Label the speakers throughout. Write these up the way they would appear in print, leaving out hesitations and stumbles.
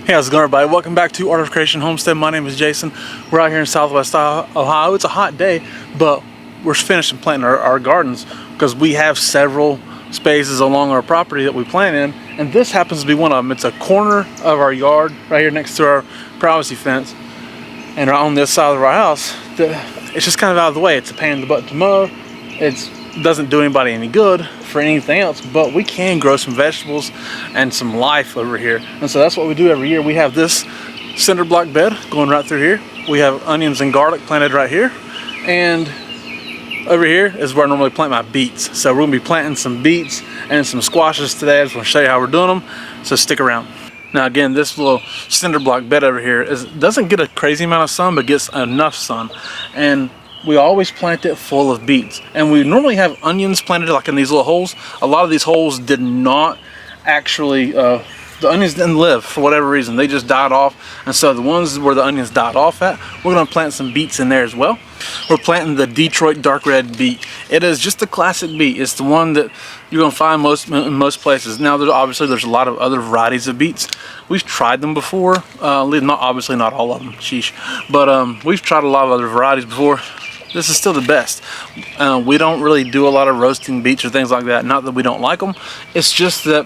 Speaker 1: Hey, how's it going, everybody? Welcome back to Art of Creation Homestead. My name is Jason. We're out here in Southwest Ohio. It's a hot day, but we're finishing planting our gardens because we have several spaces along our property that we plant in, and this happens to be one of them. It's a corner of our yard right here next to our privacy fence, and on this side of our house, it's just kind of out of the way. It's a pain in the butt to mow. It doesn't do anybody any good for anything else, but we can grow some vegetables and some life over here. And so that's what we do every year. We have this cinder block bed going right through here. We have onions and garlic planted right here, and over here is where I normally plant my beets. So we're gonna be planting some beets and some squashes today. I just want to show you how we're doing them, so stick around. Now again, this little cinder block bed over here doesn't get a crazy amount of sun, but gets enough sun, and we always plant it full of beets. And we normally have onions planted like in these little holes. A lot of these holes did not actually, the onions didn't live for whatever reason. They just died off. And so the ones where the onions died off at, we're gonna plant some beets in there as well. We're planting the Detroit dark red beet. It is just a classic beet. It's the one that you're gonna find in most places. Now, obviously there's a lot of other varieties of beets. We've tried them before. Obviously not all of them, sheesh. But we've tried a lot of other varieties before. This is still the best. We don't really do a lot of roasting beets or things like that. Not that we don't like them. It's just that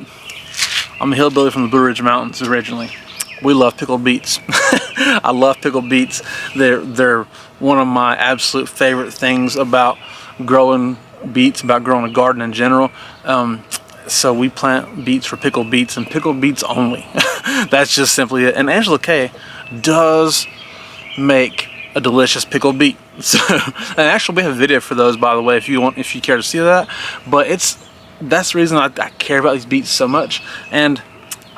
Speaker 1: I'm a hillbilly from the Blue Ridge Mountains originally. We love pickled beets. I love pickled beets. They're one of my absolute favorite things about growing beets, about growing a garden in general. So we plant beets for pickled beets and pickled beets only. That's just simply it. And Angela Kay does make a delicious pickled beet. So, and actually we have a video for those, by the way, if you care to see that. But that's the reason I care about these beets so much, and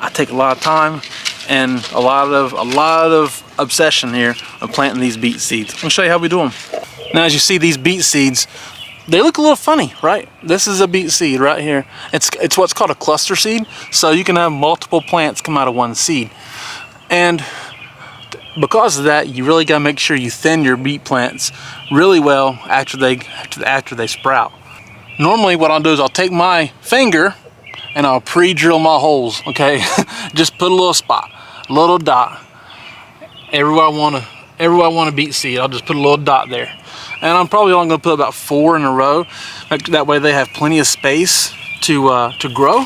Speaker 1: I take a lot of time and a lot of obsession here of planting these beet seeds. I'll show you how we do them. Now, as you see, these beet seeds, they look a little funny, right? This is a beet seed right here. It's what's called a cluster seed, so you can have multiple plants come out of one seed. And because of that, you really got to make sure you thin your beet plants really well after they sprout. Normally what I'll do is I'll take my finger and I'll pre-drill my holes, okay? Just put a little spot, a little dot. Everywhere I want a beet seed, I'll just put a little dot there. And I'm probably only gonna put about 4 in a row. That way they have plenty of space to grow.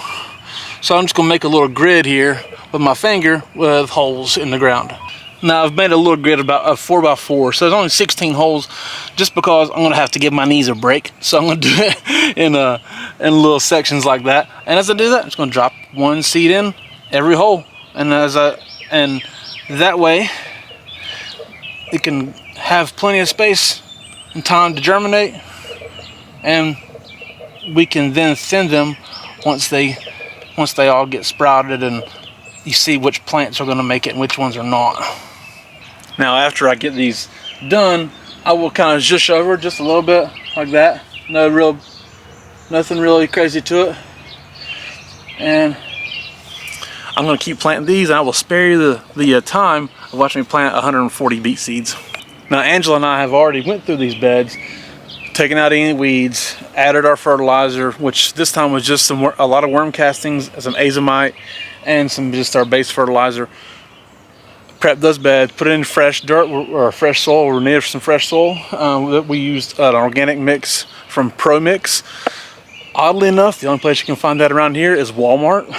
Speaker 1: So I'm just gonna make a little grid here with my finger with holes in the ground. Now I've made a little grid about a 4x4, so there's only 16 holes, just because I'm gonna have to give my knees a break. So I'm gonna do it in little sections like that. And as I do that, I'm just gonna drop one seed in every hole, and that way it can have plenty of space and time to germinate, and we can then thin them once they all get sprouted, and you see which plants are gonna make it and which ones are not. Now, after I get these done, I will kind of zhoosh over just a little bit like that. Nothing really crazy to it. And I'm gonna keep planting these, and I will spare you the time of watching me plant 140 beet seeds. Now, Angela and I have already went through these beds, taken out any weeds, added our fertilizer, which this time was just a lot of worm castings, some azomite, and just our base fertilizer. Prep those beds, put it in fresh dirt or fresh soil. We're near some fresh soil. That we used an organic mix from Pro Mix. Oddly enough, the only place you can find that around here is Walmart.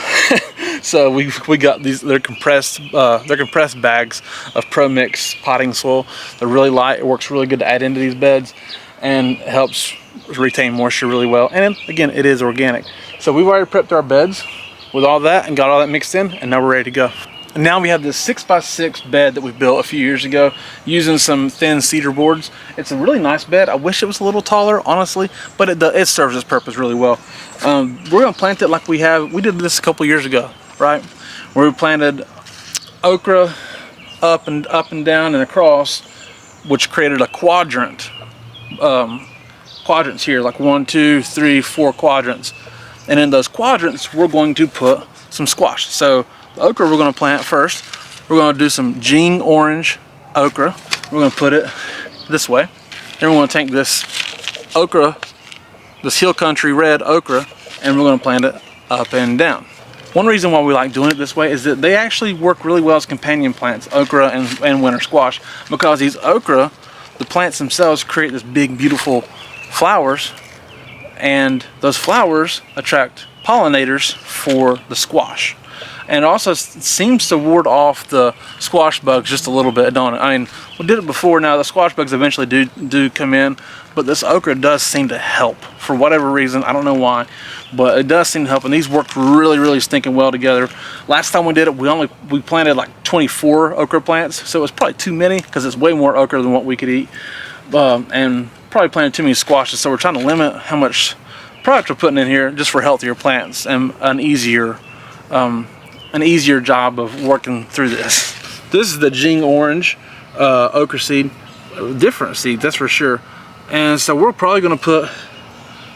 Speaker 1: So we got these. They're compressed bags of Pro Mix potting soil. They're really light. It works really good to add into these beds, and helps retain moisture really well. And again, it is organic. So we've already prepped our beds with all that and got all that mixed in, and now we're ready to go. And now we have this 6x6 bed that we built a few years ago using some thin cedar boards. It's a really nice bed. I wish it was a little taller, honestly, but it serves its purpose really well. We're gonna plant it like we did this a couple years ago, right? Where we planted okra up and down and across, which created a quadrant. Quadrants here, like 1, 2, 3, 4 quadrants. And in those quadrants, we're going to put some squash. So the okra we're going to plant first. We're going to do some Gene Orange okra. We're going to put it this way. Then we're going to take this okra, this Hill Country red okra, and we're going to plant it up and down. One reason why we like doing it this way is that they actually work really well as companion plants, okra and winter squash, because these okra, the plants themselves, create this big beautiful flowers, and those flowers attract pollinators for the squash. And it also seems to ward off the squash bugs just a little bit, don't it? I mean, we did it before. Now the squash bugs eventually do come in, but this okra does seem to help for whatever reason. I don't know why, but it does seem to help. And these worked really stinking well together. Last time we did it, we planted like 24 okra plants, so it was probably too many because it's way more okra than what we could eat, and probably planted too many squashes. So we're trying to limit how much product we're putting in here just for healthier plants and an easier job of working through this. This is the Jing orange okra seed, different seed, that's for sure. And so we're probably going to put,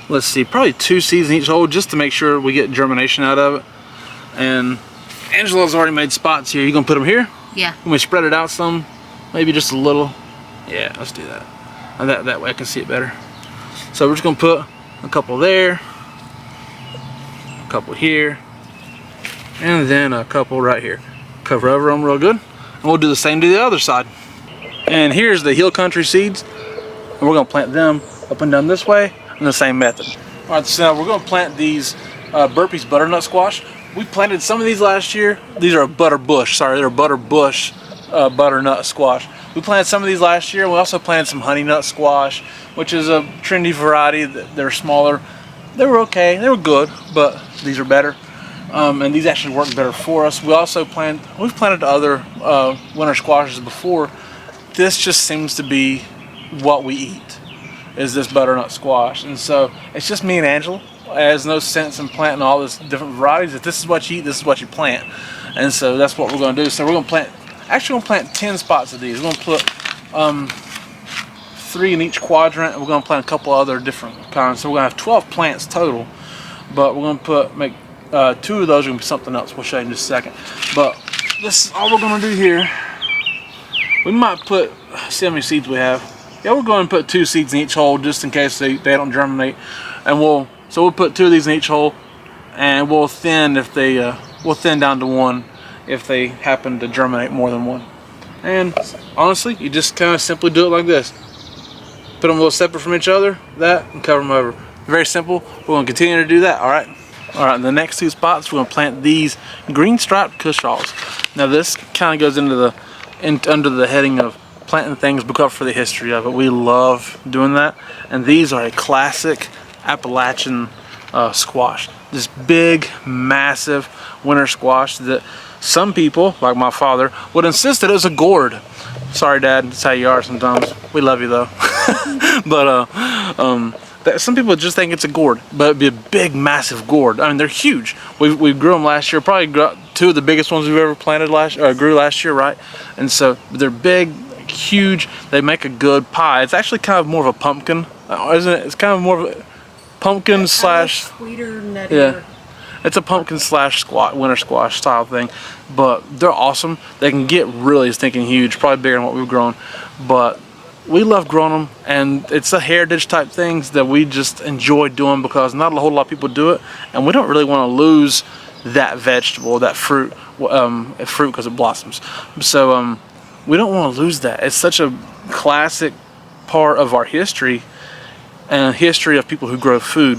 Speaker 1: let's see, probably 2 seeds in each hole just to make sure we get germination out of it. And Angela's already made spots here. You gonna put them here?
Speaker 2: Yeah.
Speaker 1: Can we spread it out some? Maybe just a little. Yeah, let's do that. And that way I can see it better. So we're just gonna put a couple there, a couple here, and then a couple right here. Cover over them real good, and we'll do the same to the other side. And here's the hill country seeds, and we're gonna plant them up and down this way in the same method. All right, so now we're gonna plant these Burpee's butternut squash. We planted some of these last year. These are a butter bush, sorry, they're a butter bush butternut squash. We planted some of these last year. We also planted some honey nut squash, which is a trendy variety. They're smaller. They were okay, they were good, but these are better. And these actually work better for us. We also we've planted other winter squashes before. This just seems to be what we eat, is this butternut squash. And so it's just me and Angela. It has no sense in planting all these different varieties. If this is what you eat, this is what you plant. And so that's what we're going to do. So we're going to plant 10 spots of these. We're going to put 3 in each quadrant, and we're going to plant a couple other different kinds. So we're going to have 12 plants total, but we're going to make 2 of those are going to be something else. We'll show you in just a second. But this is all we're going to do here. We might see how many seeds we have. Yeah, we're going to put 2 seeds in each hole just in case they don't germinate. And we'll put 2 of these in each hole, and we'll thin down to 1 if they happen to germinate more than 1. And honestly, you just kind of simply do it like this. Put them a little separate from each other, and cover them over. Very simple. We're going to continue to do that, all right? All right, in the next 2 spots, we're going to plant these green striped cushaws. Now this kind of goes under the heading of planting things because for the history of it. We love doing that. And these are a classic Appalachian squash. This big, massive winter squash that some people, like my father, would insist that it was a gourd. Sorry, Dad, that's how you are sometimes. We love you though. But some people just think it's a gourd, but it'd be a big, massive gourd. I mean, they're huge. We grew them last year. Probably got 2 of the biggest ones we've ever planted grew last year, right? And so they're big, huge. They make a good pie. It's actually kind of more of a pumpkin, isn't it? It's kind of more of a pumpkin slash
Speaker 2: sweeter, nuttier.
Speaker 1: Yeah, it's a pumpkin slash winter squash style thing. But they're awesome. They can get really stinking huge, probably bigger than what we've grown. But we love growing them, and it's a heritage type things that we just enjoy doing because not a whole lot of people do it, and we don't really want to lose that vegetable, that fruit because it blossoms. So we don't want to lose that. It's such a classic part of our history and history of people who grow food.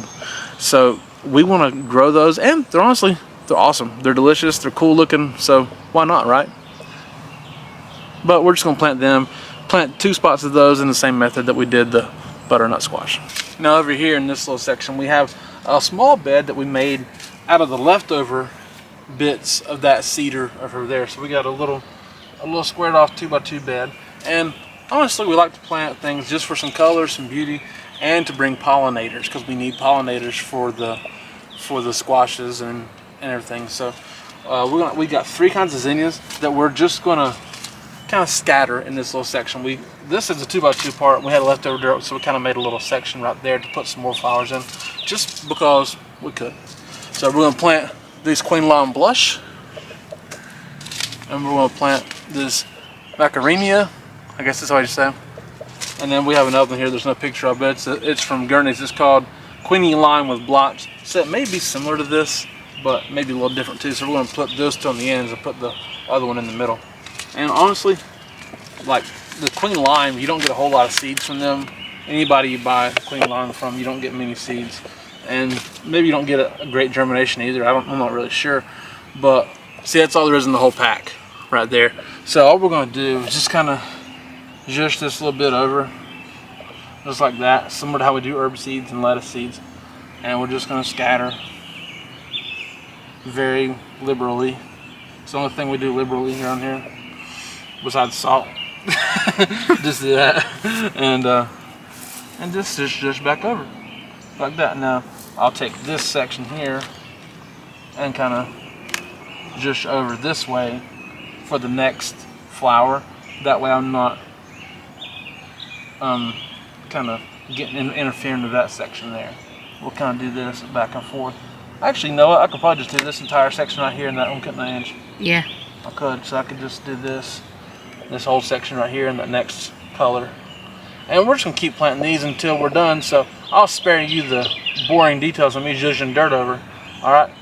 Speaker 1: So we want to grow those, and they're awesome. They're delicious, they're cool looking, so why not, right? But we're just going to plant 2 spots of those in the same method that we did the butternut squash. Now over here in this little section we have a small bed that we made out of the leftover bits of that cedar over there. So we got a little squared off 2x2 bed, and honestly we like to plant things just for some color, some beauty, and to bring pollinators, because we need pollinators for the squashes and everything. So we got 3 kinds of zinnias that we're just gonna kind of scatter in this little section. This is a 2x2 part. We had leftover dirt, so we kind of made a little section right there to put some more flowers in, just because we could. So we're gonna plant these Queen Lime Blush, and we're gonna plant this Macarenia, I guess that's how you say. And then we have another one here. There's no picture of it. It's from Gurney's. It's called Queenie Lime with Blotch. So it may be similar to this, but maybe a little different too. So we're going to put those two on the ends and put the other one in the middle. And honestly, like the clean lime, you don't get a whole lot of seeds from them. Anybody you buy clean lime from, you don't get many seeds. And maybe you don't get a great germination either. I'm not really sure. But see, that's all there is in the whole pack right there. So all we're going to do is just kind of zhuzh this a little bit over, just like that, similar to how we do herb seeds and lettuce seeds. And we're just going to scatter very liberally. It's the only thing we do liberally around here, besides salt. Just do that, and just zhuzh back over, like that. Now I'll take this section here and kind of zhuzh over this way for the next flower. That way I'm not kind of interfering with that section there. We'll kind of do this back and forth. Actually, you know what? I could probably just do this entire section right here and that one cut an inch.
Speaker 2: Yeah.
Speaker 1: I could, so I could just do this whole section right here in the next color. And we're just gonna keep planting these until we're done, so I'll spare you the boring details of me zhuzhing dirt over. Alright?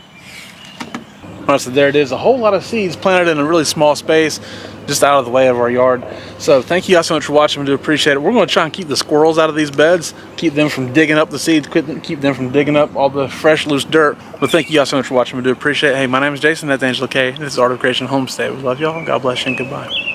Speaker 1: Alright, so there it is. A whole lot of seeds planted in a really small space, just out of the way of our yard. So thank you guys so much for watching. We do appreciate it. We're going to try and keep the squirrels out of these beds, keep them from digging up the seeds, keep them from digging up all the fresh loose dirt. But thank you guys so much for watching. We do appreciate it. Hey, my name is Jason. That's Angela Kay. This is Art of Creation Homestead. We love y'all. God bless you and goodbye.